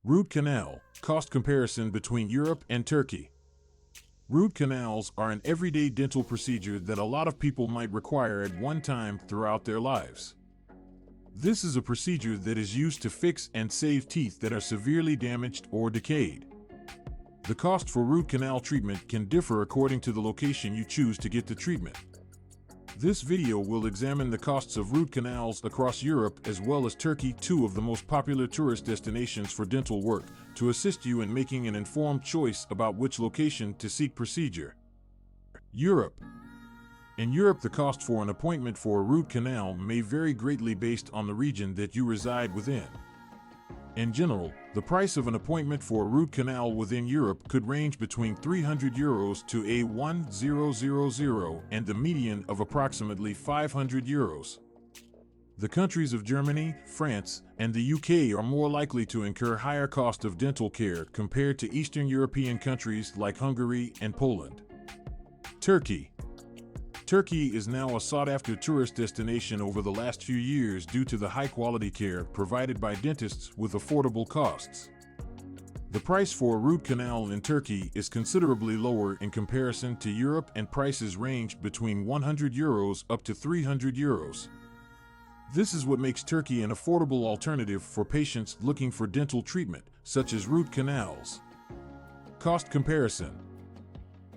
Root canal, cost comparison between Europe and Turkey. Root canals are an everyday dental procedure that a lot of people might require at one time throughout their lives. This is a procedure that is used to fix and save teeth that are severely damaged or decayed. The cost for root canal treatment can differ according to the location you choose to get the treatment. This video will examine the costs of root canals across Europe as well as Turkey, two of the most popular tourist destinations for dental work, to assist you in making an informed choice about which location to seek procedure. Europe. In Europe, the cost for an appointment for a root canal may vary greatly based on the region that you reside within. In general, the price of an appointment for a root canal within Europe could range between €300 to €1,000 and the median of approximately €500. The countries of Germany, France, and the UK are more likely to incur higher cost of dental care compared to Eastern European countries like Hungary and Poland. Turkey. Turkey is now a sought-after tourist destination over the last few years due to the high-quality care provided by dentists with affordable costs. The price for a root canal in Turkey is considerably lower in comparison to Europe, and prices range between €100 up to €300. This is what makes Turkey an affordable alternative for patients looking for dental treatment, such as root canals. Cost comparison.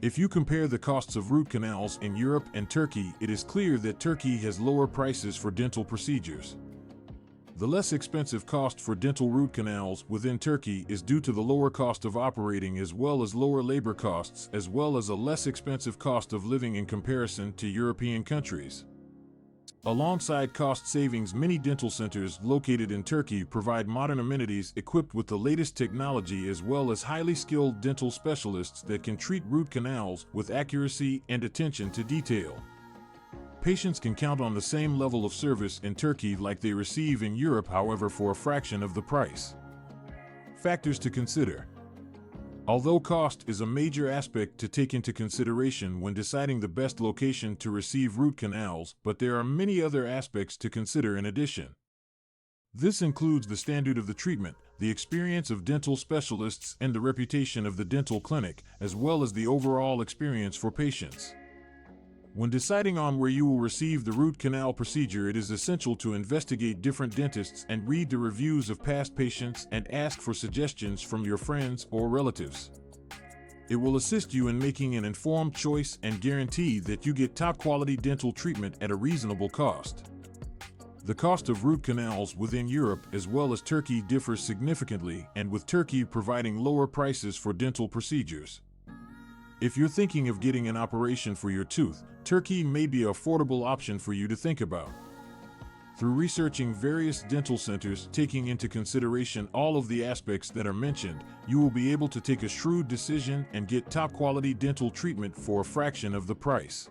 If you compare the costs of root canals in Europe and Turkey, it is clear that Turkey has lower prices for dental procedures. The less expensive cost for dental root canals within Turkey is due to the lower cost of operating as well as lower labor costs, as well as a less expensive cost of living in comparison to European countries. Alongside cost savings, many dental centers located in Turkey provide modern amenities equipped with the latest technology as well as highly skilled dental specialists that can treat root canals with accuracy and attention to detail. Patients can count on the same level of service in Turkey like they receive in Europe, however, for a fraction of the price. Factors to consider. Although cost is a major aspect to take into consideration when deciding the best location to receive root canals, but there are many other aspects to consider in addition. This includes the standard of the treatment, the experience of dental specialists, and the reputation of the dental clinic, as well as the overall experience for patients. When deciding on where you will receive the root canal procedure, it is essential to investigate different dentists and read the reviews of past patients and ask for suggestions from your friends or relatives. It will assist you in making an informed choice and guarantee that you get top-quality dental treatment at a reasonable cost. The cost of root canals within Europe as well as Turkey differs significantly, and with Turkey providing lower prices for dental procedures. If you're thinking of getting an operation for your tooth, Turkey may be an affordable option for you to think about. Through researching various dental centers, taking into consideration all of the aspects that are mentioned, you will be able to take a shrewd decision and get top-quality dental treatment for a fraction of the price.